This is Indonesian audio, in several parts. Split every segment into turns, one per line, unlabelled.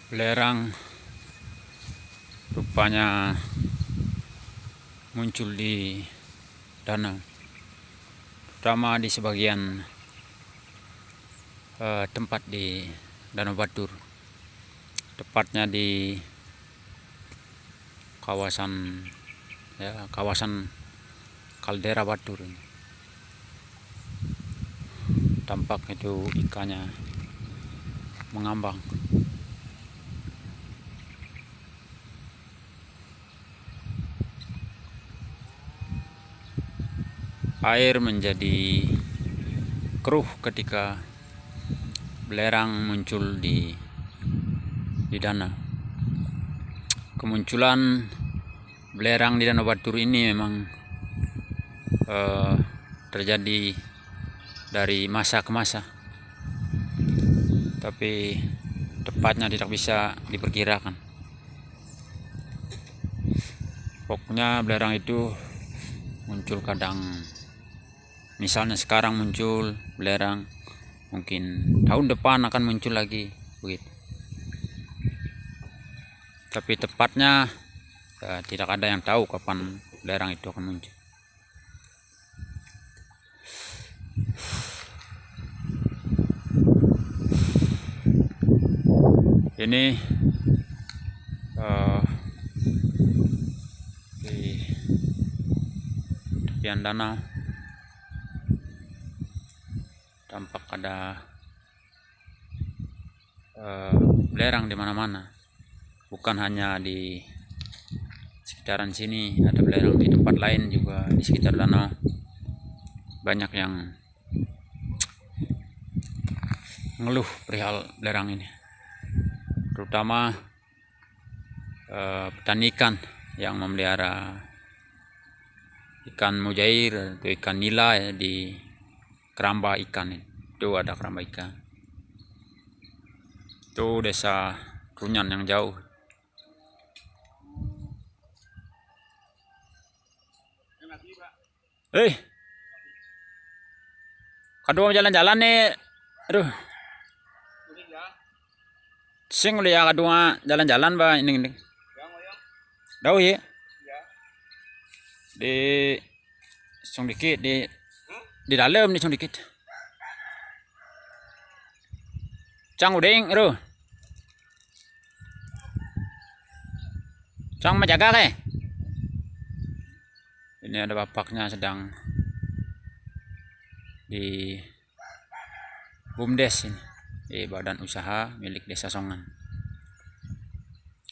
Belerang rupanya muncul di danau, terutama di sebagian tempat di Danau Batur, tepatnya di kawasan kaldera Batur. Tampak itu ikannya mengambang. Air menjadi keruh ketika belerang muncul di danau. Kemunculan belerang di Danau Batur ini memang terjadi dari masa ke masa, tapi tepatnya tidak bisa diperkirakan. Pokoknya belerang itu muncul kadang, misalnya sekarang muncul belerang, mungkin tahun depan akan muncul lagi begitu. Tapi tepatnya tidak ada yang tahu kapan belerang itu akan muncul. Ini di tepian danau tampak ada belerang di mana-mana. Bukan hanya di sekitaran sini ada belerang, di tempat lain juga di sekitar danau banyak yang mengeluh perihal belerang ini, terutama petani ikan yang memelihara ikan mujair atau ikan nila di keramba ikan. Itu ada keramba ikan, itu desa Runyan yang jauh. Kadua jalan-jalan nih, aduh, sing ya kadua jalan-jalan ba ini. Daw ya, di sung dikit di dalam nih sung dikit. Cang udeng, aduh, cang menjaga ke. Ini ada bapaknya sedang di BUMDes ini, di badan usaha milik Desa Songan,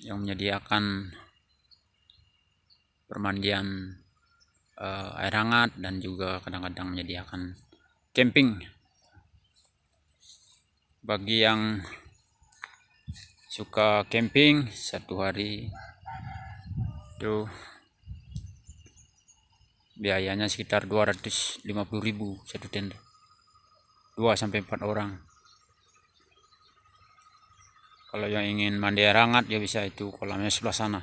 yang menyediakan permandian air hangat dan juga kadang-kadang menyediakan camping bagi yang suka camping. Satu hari itu biayanya sekitar 250.000 satu tenda, 2-4 orang. Kalau yang ingin mandi air hangat ya bisa, itu kolamnya sebelah sana,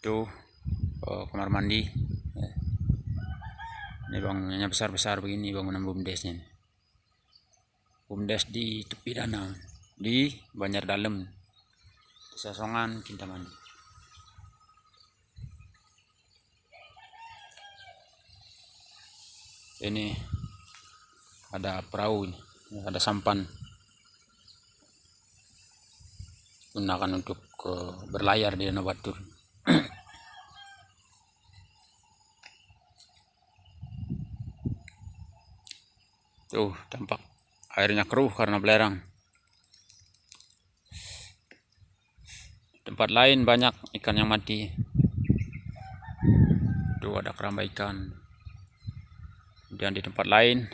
itu kamar mandi. Ini bangunannya besar-besar begini, bangunan BUMDesnya. BUMDes di tepi danau di Banjar Dalem, Desa Songan, Kintamani. Ini ada perahu, ini ada sampan, gunakan untuk berlayar di Danau Batur. Tuh tampak airnya keruh karena belerang. Tempat lain banyak ikan yang mati. Tuh ada keramba ikan. Kemudian di tempat lain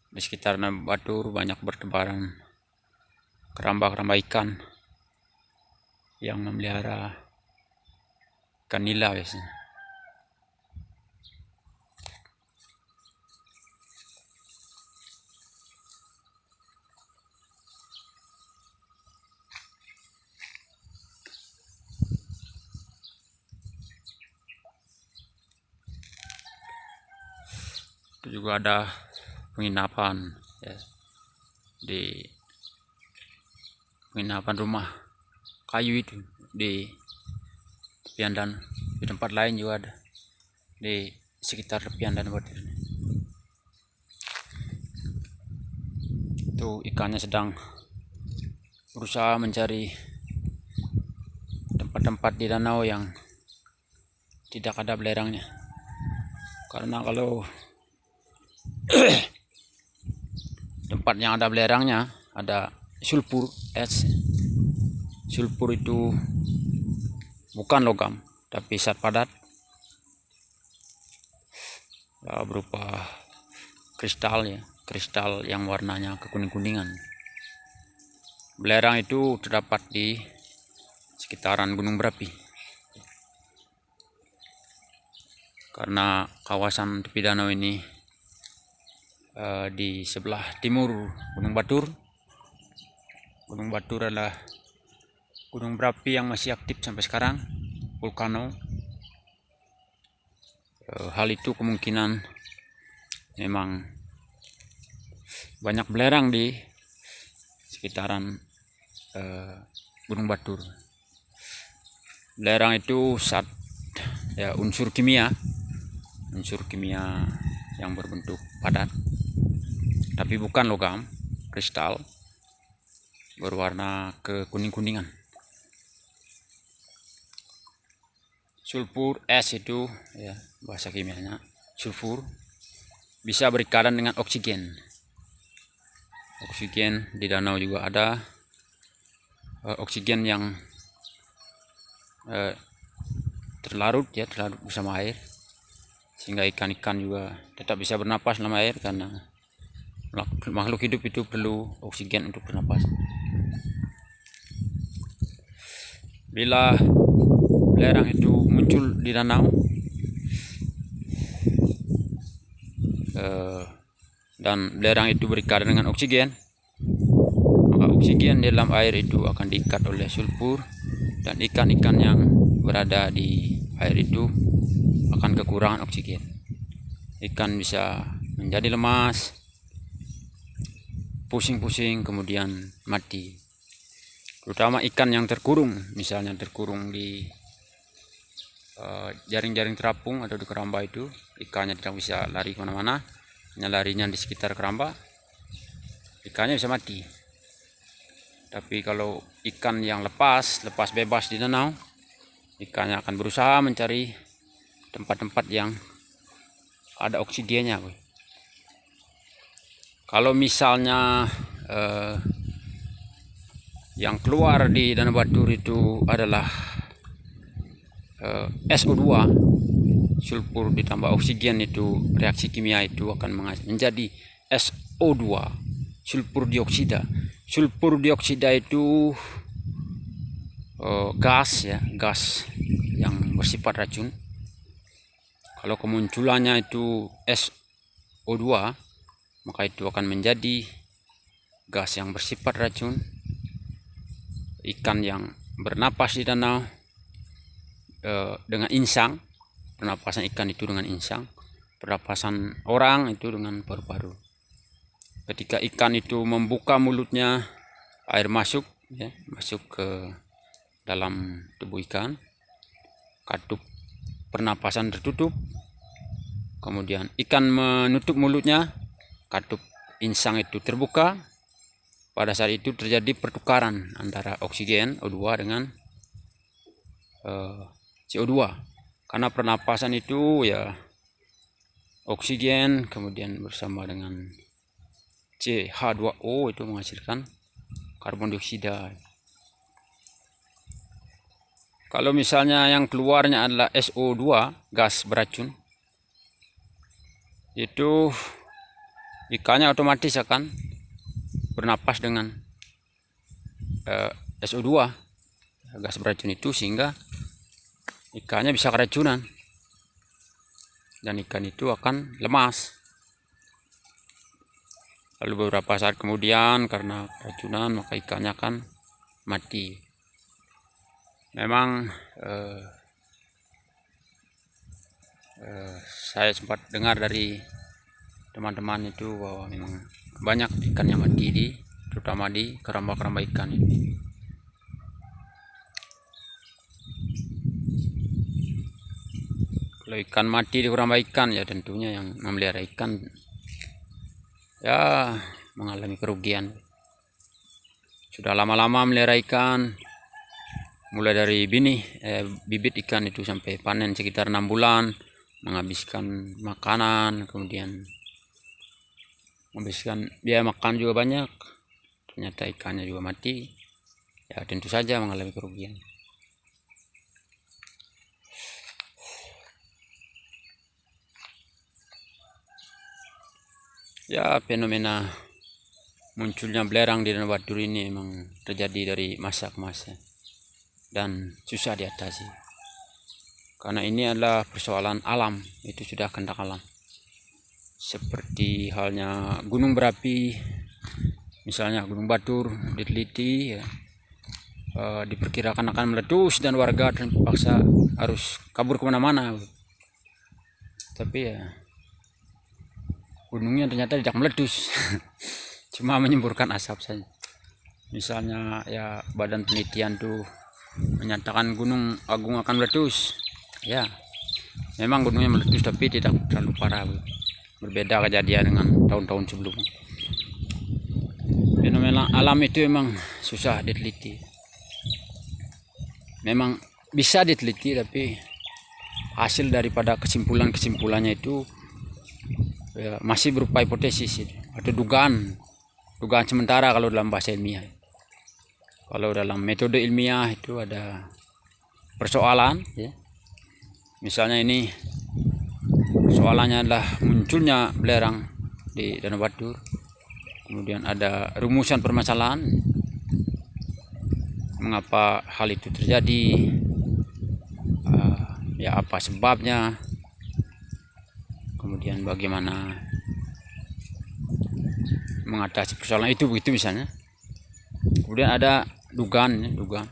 di sekitar Danau Batur banyak bertebaran keramba-keramba ikan yang memelihara ikan nila biasanya. Itu juga ada penginapan ya, di penginapan rumah kayu itu di tepian danau. Di tempat lain juga ada di sekitar tepian danau Batur. Itu ikannya sedang berusaha mencari tempat-tempat di danau yang tidak ada belerangnya, karena kalau tempat yang ada belerangnya ada sulfur es. Sulfur itu bukan logam tapi zat padat ya, berupa kristal ya, kristal yang warnanya kekuning-kuningan. Belerang itu terdapat di sekitaran gunung berapi, karena kawasan tepi danau ini di sebelah timur Gunung Batur. Gunung Batur adalah gunung berapi yang masih aktif sampai sekarang, vulkano. Hal itu kemungkinan memang banyak belerang di sekitaran Gunung Batur. Belerang itu ya, unsur kimia yang berbentuk padat, tapi bukan logam, kristal berwarna kekuning-kuningan. Sulfur es itu ya, bahasa kimianya sulfur bisa berikatan dengan oksigen. Oksigen di danau juga ada oksigen yang terlarut bersama air, sehingga ikan-ikan juga tetap bisa bernapas dalam air, karena makhluk hidup itu perlu oksigen untuk bernapas. Bila belerang itu muncul di danau dan belerang itu berikatan dengan oksigen, maka oksigen di dalam air itu akan diikat oleh sulfur, dan ikan-ikan yang berada di air itu akan kekurangan oksigen. Ikan bisa menjadi lemas, pusing-pusing, kemudian mati. Terutama ikan yang terkurung, misalnya terkurung di jaring-jaring terapung atau di keramba, itu ikannya tidak bisa lari kemana-mana, hanya larinya di sekitar keramba, ikannya bisa mati. Tapi kalau ikan yang lepas bebas di danau, ikannya akan berusaha mencari tempat-tempat yang ada oksigennya. Kalau misalnya yang keluar di Danau Batur itu adalah SO2, sulfur ditambah oksigen, itu reaksi kimia itu akan menjadi SO2, sulfur dioksida. Sulfur dioksida itu gas ya, gas yang bersifat racun. Kalau kemunculannya itu SO2, maka itu akan menjadi gas yang bersifat racun. Ikan yang bernapas di danau dengan insang, pernapasan ikan itu dengan insang, pernapasan orang itu dengan paru-paru. Ketika ikan itu membuka mulutnya, air masuk ya, masuk ke dalam tubuh ikan, katup pernapasan tertutup, kemudian ikan menutup mulutnya, katup insang itu terbuka. Pada saat itu terjadi pertukaran antara oksigen O2 dengan CO2, karena pernapasan itu ya oksigen kemudian bersama dengan CH2O itu menghasilkan karbon dioksida. Kalau misalnya yang keluarnya adalah SO2, gas beracun, itu ikannya otomatis akan bernapas dengan SO2, gas beracun itu, sehingga ikannya bisa keracunan dan ikan itu akan lemas. Lalu beberapa saat kemudian karena keracunan maka ikannya akan mati. Memang saya sempat dengar dari teman-teman itu bahwa memang banyak ikan yang mati terutama di keramba-keramba ikan ini. Kalau ikan mati di keramba ikan, ya tentunya yang memelihara ikan ya mengalami kerugian. Sudah lama-lama melihara ikan, mulai dari bibit ikan itu sampai panen sekitar 6 bulan, menghabiskan makanan, kemudian menghabiskan biaya makan juga banyak, ternyata ikannya juga mati, ya tentu saja mengalami kerugian. Ya, fenomena munculnya belerang di Danau Batur ini memang terjadi dari masa ke masa dan susah diatasi, karena ini adalah persoalan alam, itu sudah kehendak alam. Seperti halnya gunung berapi, misalnya Gunung Batur diteliti ya, diperkirakan akan meletus dan warga terpaksa harus kabur kemana-mana, tapi ya gunungnya ternyata tidak meletus cuma menyemburkan asap saja. Misalnya ya badan penelitian tuh menyatakan Gunung Agung akan meletus, ya memang gunungnya meletus tapi tidak terlalu parah, berbeda kejadian dengan tahun-tahun sebelumnya. Fenomena alam itu memang susah diteliti, memang bisa diteliti tapi hasil daripada kesimpulannya itu ya, masih berupa hipotesis atau dugaan sementara kalau dalam bahasa ilmiah. Kalau dalam metode ilmiah itu ada persoalan ya. Misalnya ini persoalannya adalah munculnya belerang di Danau Batur, kemudian ada rumusan permasalahan mengapa hal itu terjadi, ya apa sebabnya, kemudian bagaimana mengatasi persoalan itu, begitu misalnya. Kemudian ada dugaan atau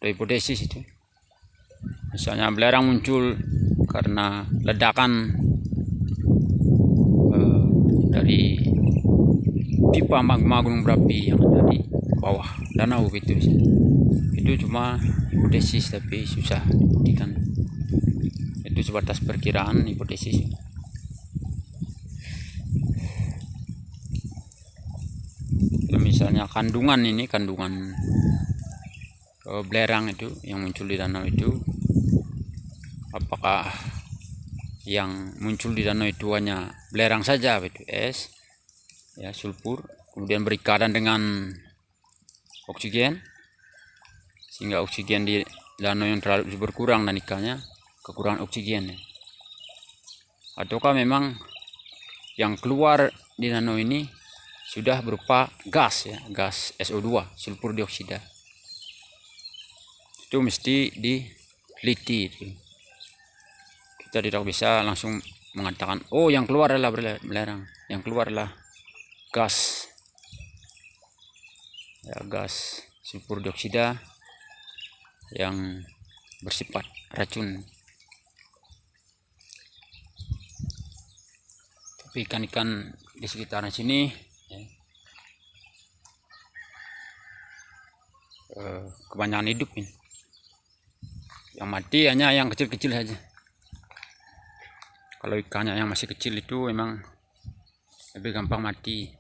hipotesis itu, misalnya belerang muncul karena ledakan dari pipa magma gunung berapi yang ada di bawah danau gitu misalnya. Itu cuma hipotesis tapi susah dibuktikan, itu sebatas perkiraan, hipotesis. Kalau misalnya kandungan belerang itu yang muncul di danau itu, apakah yang muncul di danau itu hanya belerang saja, itu es ya, sulfur, kemudian berikatan dengan oksigen sehingga oksigen di danau yang terlalu berkurang dan ikannya kekurangan oksigen, ataukah memang yang keluar di danau ini sudah berupa gas ya, gas SO2, sulfur dioksida. Itu mesti diteliti. Kita tidak bisa langsung mengatakan oh yang keluar adalah belerang, yang keluar adalah gas ya, gas sulfur dioksida yang bersifat racun. Tapi ikan-ikan di sekitaran sini ya, kebanyakan hidup ini. Yang mati hanya yang kecil-kecil saja. Kalau ikannya yang masih kecil itu memang lebih gampang mati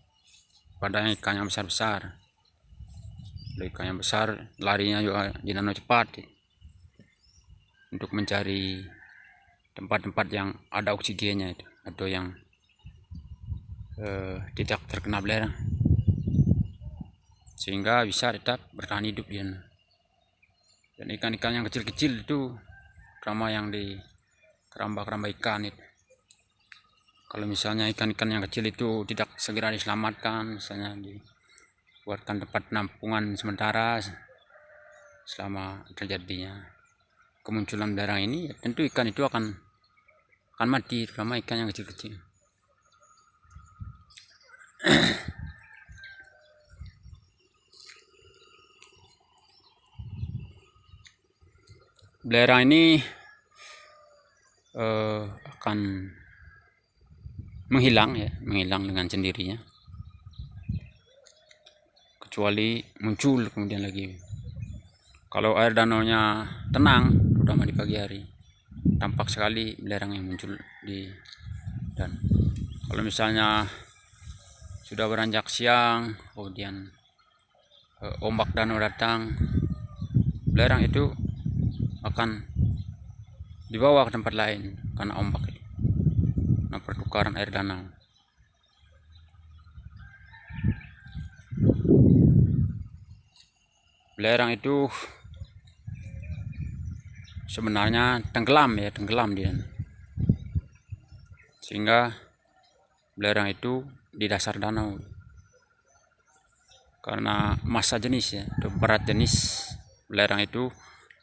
pada ikan yang besar-besar. Kalau ikan yang besar larinya juga di danau cepat untuk mencari tempat-tempat yang ada oksigennya itu, atau yang tidak terkena belerang, sehingga bisa tetap bertahan hidup di danau. Dan ikan-ikan yang kecil-kecil itu terutama yang di keramba-keramba ikan itu, kalau misalnya ikan-ikan yang kecil itu tidak segera diselamatkan, misalnya dibuatkan tempat penampungan sementara selama terjadinya kemunculan belerang ini, ya tentu ikan itu akan mati, terutama ikan yang kecil-kecil. Belerang ini akan menghilang dengan sendirinya, kecuali muncul kemudian lagi. Kalau air danaunya tenang, terutama di pagi hari, tampak sekali belerang yang muncul di danau. Kalau misalnya sudah beranjak siang, kemudian ombak danau datang, belerang itu akan dibawa ke tempat lain karena ombak itu, nah pertukaran air danau. Belerang itu sebenarnya tenggelam di danau, sehingga belerang itu di dasar danau karena massa jenis atau berat jenis belerang itu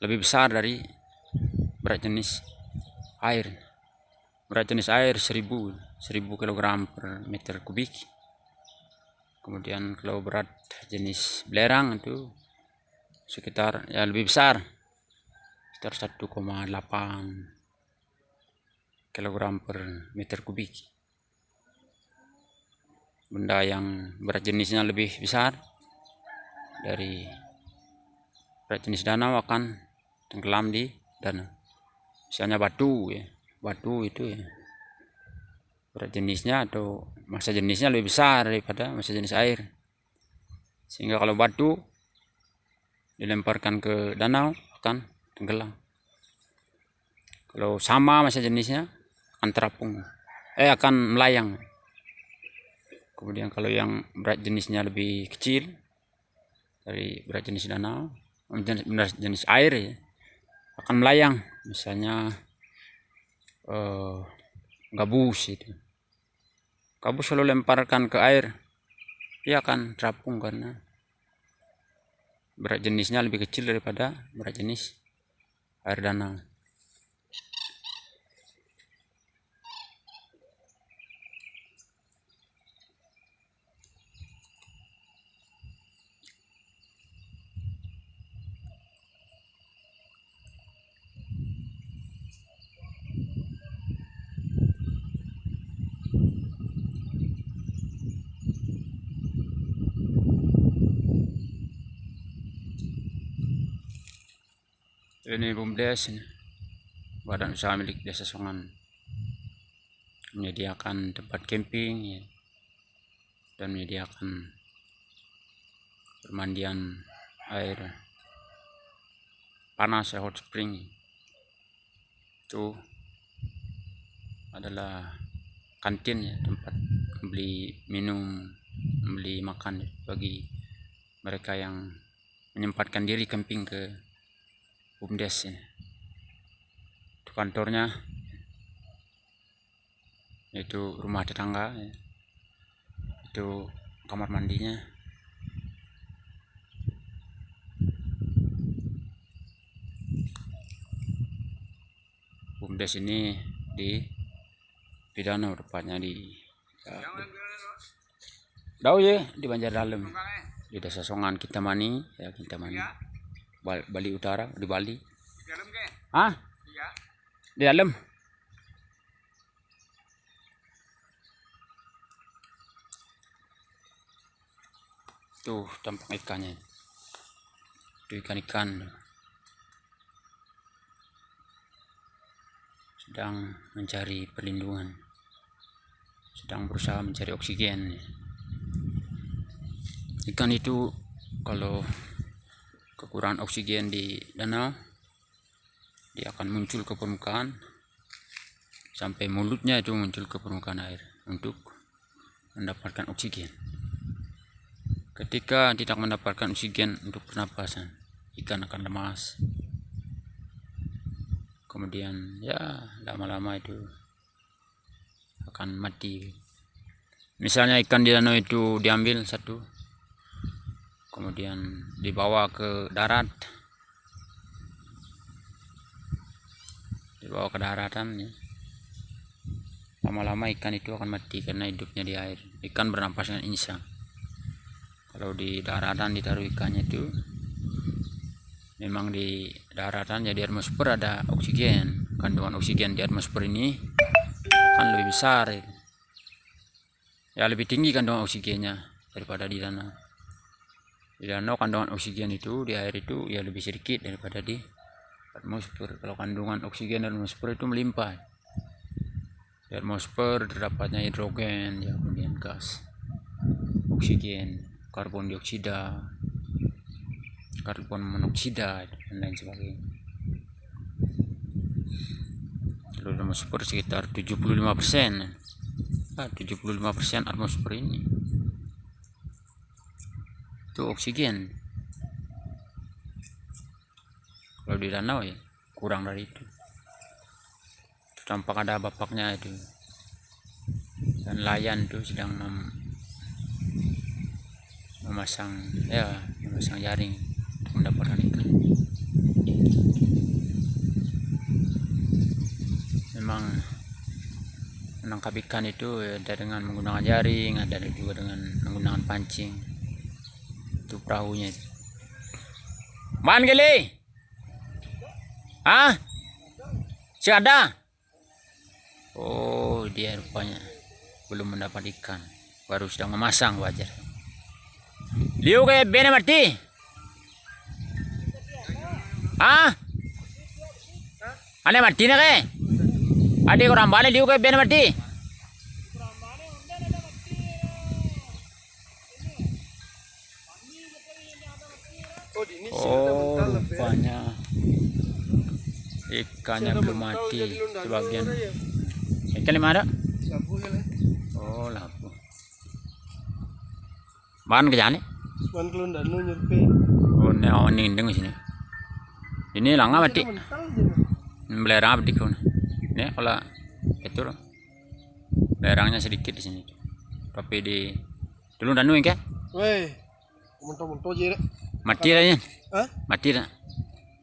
lebih besar dari berat jenis air. Berat jenis air 1000 kg per meter kubik. Kemudian kalau berat jenis belerang itu sekitar lebih besar, sekitar 1,8 kg per meter kubik. Benda yang berat jenisnya lebih besar dari berat jenis danau akan tenggelam di danau. Misalnya batu itu berat jenisnya atau massa jenisnya lebih besar daripada massa jenis air, sehingga kalau batu dilemparkan ke danau akan tenggelam. Kalau sama massa jenisnya akan terapung, akan melayang. Kemudian kalau yang berat jenisnya lebih kecil dari berat jenis danau, jenis air akan melayang. Misalnya gabus itu. Gabus kalau lemparkan ke air, dia akan terapung karena berat jenisnya lebih kecil daripada berat jenis air danau. Ini BUMDes, Badan Usaha Milik Desa Songan, menyediakan tempat camping dan menyediakan permandian air panas hot spring. Itu adalah kantin tempat beli minum, beli makan bagi mereka yang menyempatkan diri camping ke BUMDes. Itu kantornya, yaitu rumah tetangga, itu kamar mandinya. BUMDes ini di Danau, tepatnya di di Banjardalam, di Desa Songan, Kintamani, Kintamani, Bali Utara, di Bali. Di dalam. Tuh tampak ikannya. Itu ikan-ikan sedang mencari perlindungan, sedang berusaha mencari oksigen. Ikan itu kalau kekurangan oksigen di danau, dia akan muncul ke permukaan sampai mulutnya itu muncul ke permukaan air untuk mendapatkan oksigen. Ketika tidak mendapatkan oksigen untuk pernapasan, ikan akan lemas. Kemudian lama-lama itu akan mati. Misalnya ikan di danau itu diambil satu, kemudian dibawa ke darat, daratan, lama-lama ikan itu akan mati karena hidupnya di air. Ikan bernapas dengan insang. Kalau di daratan ditaruh ikannya itu, memang di daratan di atmosfer ada oksigen. Kandungan oksigen di atmosfer ini akan lebih besar, lebih tinggi kandungan oksigennya daripada di danau. Di danau kandungan oksigen itu di air itu lebih sedikit daripada di atmosfer. Kalau kandungan oksigen di atmosfer itu melimpah. Di atmosfer terdapatnya hidrogen, ya, kemudian gas oksigen, karbon dioksida, karbon monoksida, dan lain sebagainya. Lalu atmosfer sekitar 75%. 75% atmosfer ini itu oksigen. Kalau di danau ya kurang dari itu. Tampak ada bapaknya itu, dan nelayan itu sedang memasang jaring untuk mendapatkan ikan. Memang menangkap ikan itu ada dengan menggunakan jaring, ada juga dengan menggunakan pancing. Itu perahunya. Man geli? Si ada? Oh, dia rupanya belum mendapat ikan, baru sedang memasang wajar. Liu ke bene mati? Ane mati na ke? Ade ko rambane liu ke bene mati? Oh, rupanya ikannya belum mati sebagian. Ikan di mana? Oh, lapu. Ban ke jane?
Ban kelun danu nyerpe.
Oh, ini deng sini. Ini langga mati. Belerang apa dikun? Ini kalau itu belerangnya sedikit di sini. Tapi di dulu danu ya?
Weh, munto je.
Mati lah ya?
Hah?
Mati lah.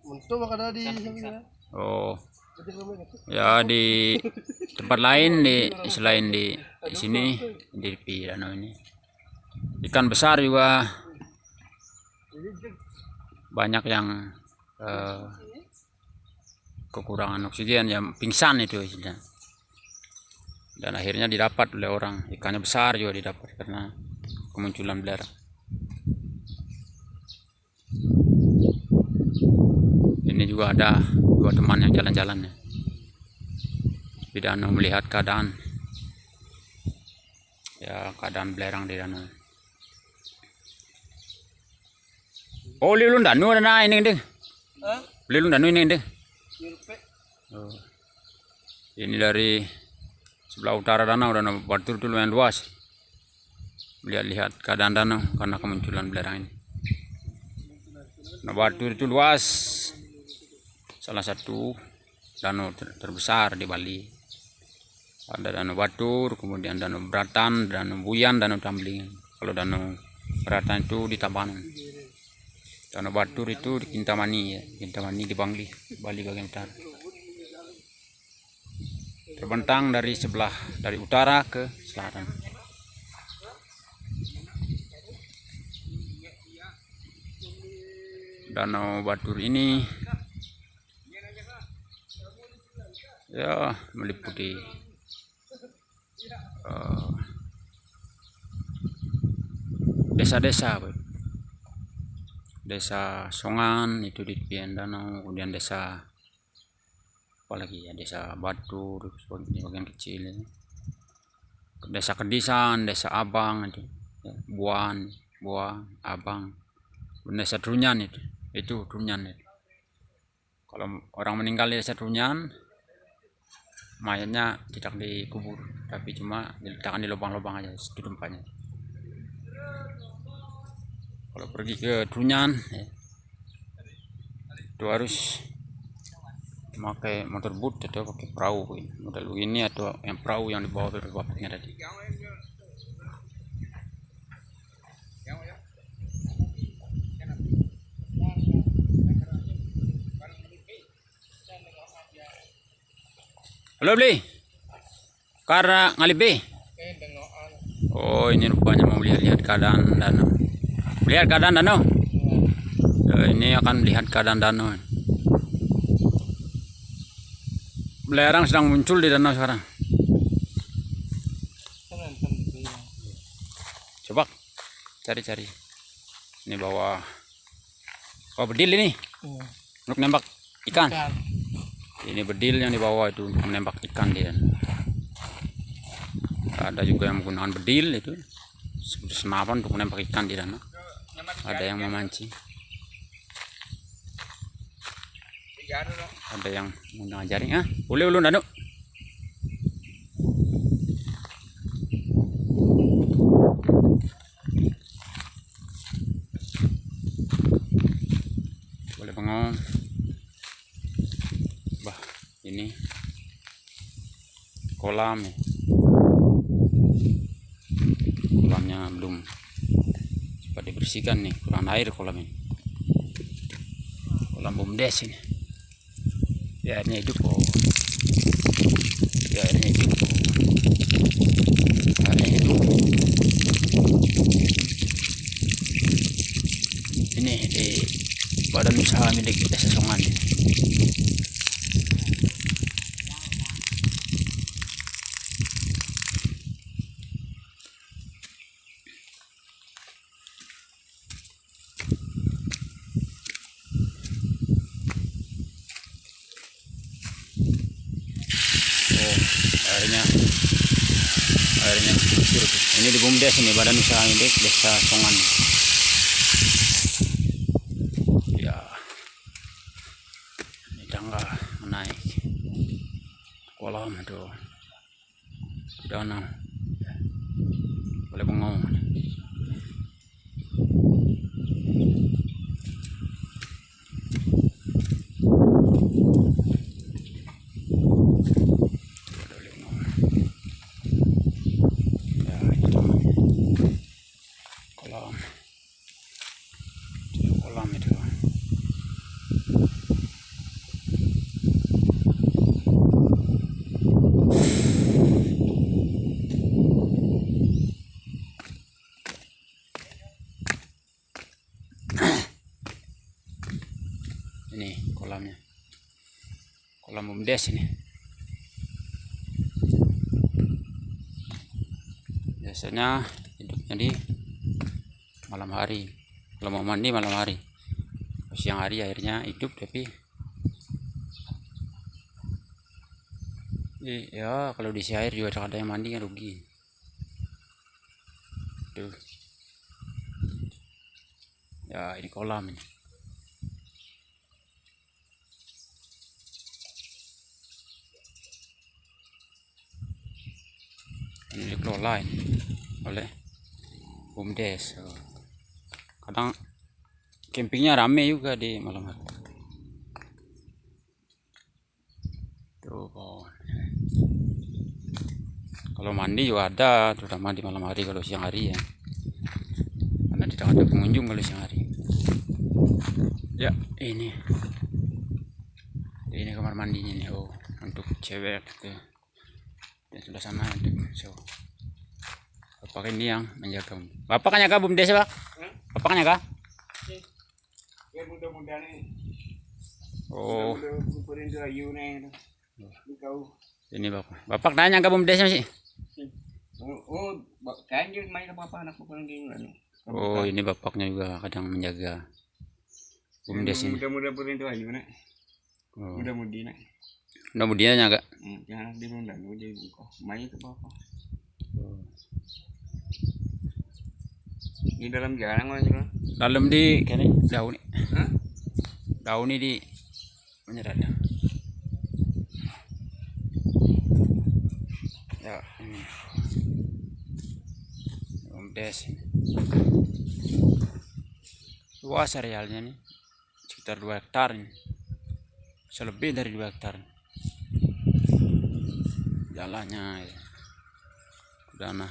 Munto bakal di sana.
Oh. Ya di tempat lain selain di sini di danau ini ikan besar juga banyak yang kekurangan oksigen, yang pingsan itu dan akhirnya didapat oleh orang. Ikannya besar juga didapat karena kemunculan belerang. Ini juga ada dua teman yang jalan-jalan di danau melihat keadaan belerang di danau. Oh, lilun danau ada ini deh. Lilun danau ini deh. Oh. Ini dari sebelah utara danau Batur itu lumayan luas. Lihat keadaan danau karena kemunculan belerang ini. Batur itu luas, salah satu danau terbesar di Bali. Ada danau Batur, kemudian danau Beratan, danau Buyan, danau Tambling. Kalau danau Beratan itu di Tabanan. Danau Batur itu di Kintamani, ya. Kintamani di Bangli, Bali bagian utara. Terbentang dari utara ke selatan. Danau Batur ini ya meliputi desa-desa, desa Songan itu di tepian danau, kemudian desa apalagi ya, desa Batur bagian kecil, desa Kedisan, desa Abang itu, ya, Buan, Abang, desa Trunyan itu Trunyan itu. Kalau orang meninggal di desa Trunyan, mayatnya tidak dikubur, tapi cuma diletakkan di lubang-lubang aja, itu tempatnya. Kalau pergi ke Trunyan, ya, itu harus memakai motor boot atau pakai perahu, model begini, atau yang perahu yang dibawa oleh bapaknya tadi. Halo beli, karena ngalibi. Oh, ini rupanya mau lihat keadaan danau. Lihat keadaan danau. Ini akan melihat keadaan danau. Belerang sedang muncul di danau sekarang. Coba cari. Ini bawa bedil ini. Untuk nembak. Ikan. Ini bedil yang di bawah itu untuk menembak ikan dia. Ada juga yang menggunakan bedil itu seperti senapan untuk menembak ikan di danau. Ada yang memancing. Ada yang menggunakan jaring. Boleh ulun danau. Boleh bengong. Bah, ini kolam ya. Kolamnya belum sempat dibersihkan nih, kurang air kolam ini. Kolam BUMDes ini. Ya, airnya hidup kok. Ya, airnya hidup kok. Airnya hidup. Ini di badan usaha milik Desa Songan. Airnya kucur tuh. Ini di BUMDes ini, badan usaha milik Desa Songan. Ya, ini tangga menaik kolam itu danau. Boleh bengong. Kolam itu. Ini kolamnya. Kolam BUMDes ini. Biasanya hidupnya di malam hari. Kalau mau mandi malam hari. Siang hari airnya hidup, tapi ya kalau diisi air juga ada yang mandi kan rugi. Tuh. Ya, ini kolam ini. Ini dikelola ini oleh BUMDes. Kadang campingnya rame juga di malam hari. Tuh, kalau mandi juga ada, terutama di malam hari. Kalau siang hari ya, karena tidak ada pengunjung kalau siang hari. Ya, ini kamar mandinya nih. Oh, untuk cewek gitu. Dan sebelah sana untuk cowok. Bapak ini yang menjaga. Bapak kan jaga BUMDes, Pak? Bapak kan jaga?
Ya mudah-mudahan nih.
Oh.
Kau.
Ini Bapak. Bapak nanya ke BUMDes masih?
Kan dia main apa anak paling gini.
Oh, ini bapaknya juga kadang menjaga BUMDes ini.
Mudah-mudahan itu aja nih.
Oh.
Mudah-mudahan.
Mudah-mudahan jaga.
Jangan dirundang jadi buka. Main itu apa? Di dalam jarang aja.
Dalam di kene daun. Daun ini di menyerah. Ya, ini BUMDes ini. Luas arealnya nih sekitar 2 hektar ini. Selebih dari 2 hektar. Jalannya ya. Dana.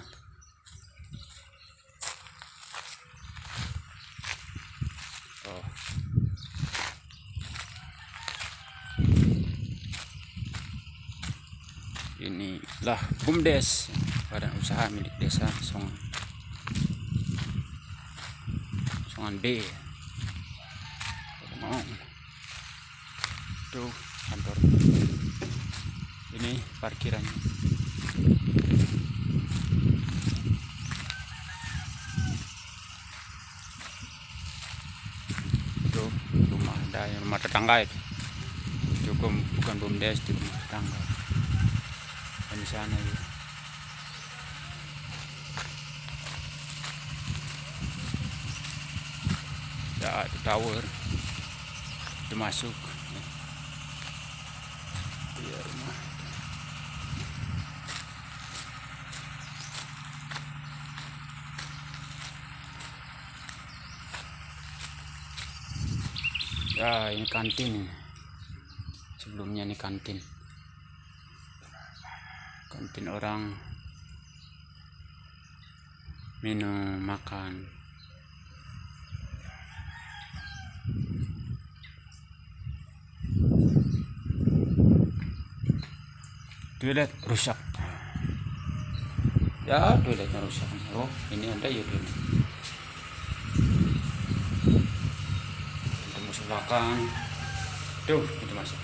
Oh. Inilah BUMDes, badan usaha milik Desa Songan B. Itu kantor. Ini parkirannya. Itu rumah tetangga itu. cukup bukan BUMDes di rumah tetangga. Dan di sana ya. Ya itu tower itu masuk ya rumah. Ya ini kantin, sebelumnya ini kantin orang minum makan. Toilet rusak ya, toiletnya rusak. Oh ini ada ya toilet, kita masuk belakang tuh, kita masuk.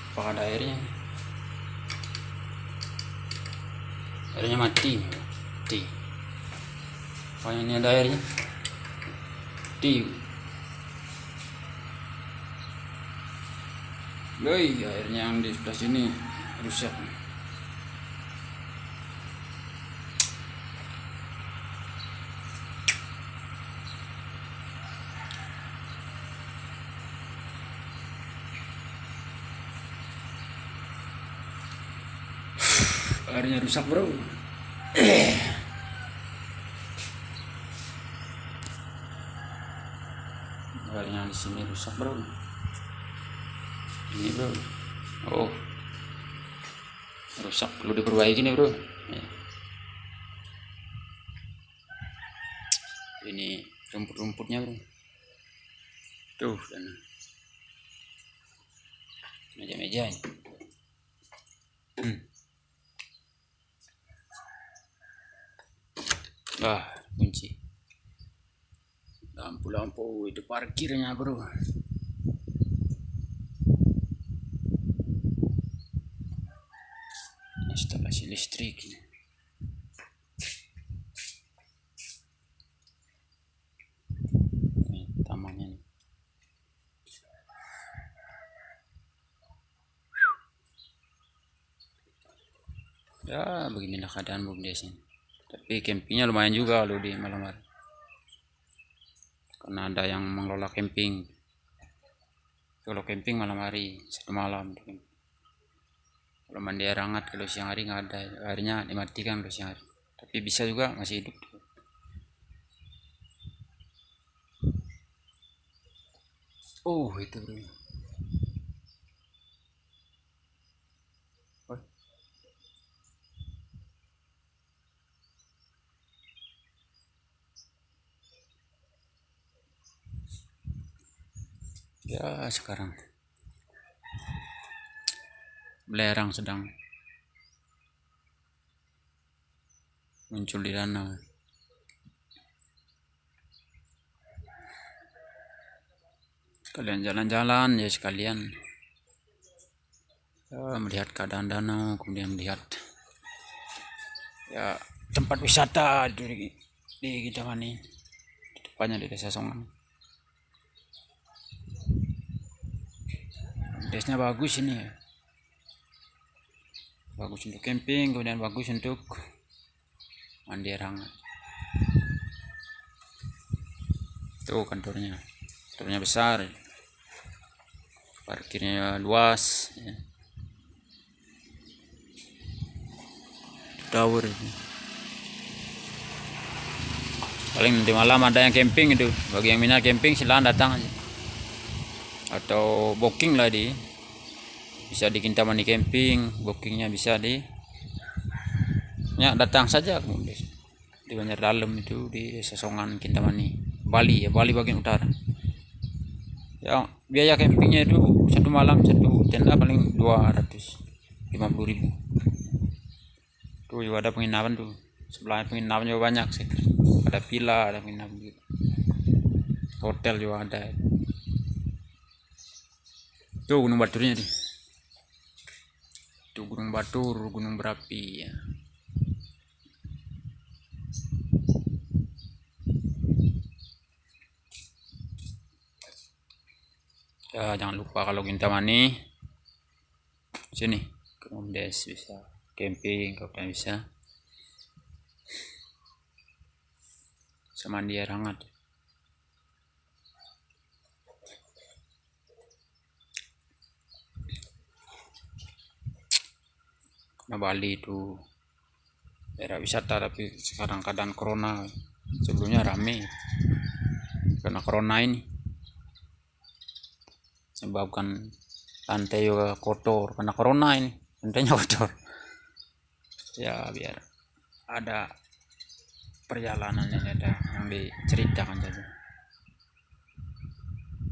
Apakah ada airnya? Airnya mati. Oh ini ada airnya. Airnya yang di sebelah sini rusak. Airnya rusak bro. Airnya di sini rusak bro. Ini bro. Oh rusak, perlu diperbaiki nih bro. Ini rumput-rumputnya bro. Tuh dan meja-meja ini. Kunci. Lampu-lampu itu parkirnya bro. Instalasi listrik ini. Ini tamannya nih. Ya beginilah keadaan BUMDes ini. Tapi campingnya lumayan juga loh di malam hari, karena ada yang mengelola camping. Kalau camping malam hari 1 malam. Kalau mandi air hangat kalau siang hari nggak ada, airnya dimatikan kalau siang hari. Tapi bisa juga masih hidup. Oh itu bro. Ya sekarang belerang sedang muncul di danau. Kalian jalan-jalan ya sekalian ya, melihat keadaan danau, kemudian melihat ya tempat wisata di Kintamani, tepatnya di Desa Songan. Desnya bagus ini ya, bagus untuk camping, kemudian bagus untuk mandi air hangat. Tuh kantornya besar, parkirnya luas ya. Tower ini. Paling nanti malam ada yang camping itu, bagi yang minat camping silahkan datang aja, atau booking lah bisa di Kintamani Camping, bookingnya bisa ya datang saja di Banjar Dalam itu di Desa Songan Kintamani, Bali ya, Bali bagian utara. Ya biaya campingnya itu 1 malam 1 tenda paling 250.000. Tuh juga ada penginapan tuh, sebelahnya penginapan juga banyak sih, ada villa, ada penginapan gitu. Hotel juga ada. Tuh gunung baturnya nih. Tuh gunung batur, gunung berapi ya. Ya, jangan lupa kalau Kintamani sini ke Bumdes bisa camping, kalau kalian bisa mandi air hangat. Karena Bali itu daerah wisata, tapi sekarang keadaan corona, sebelumnya rame karena corona ini sebabkan lantai juga kotor karena corona ini, lantainya kotor. Ya biar ada perjalanan yang ada yang diceritakan saja.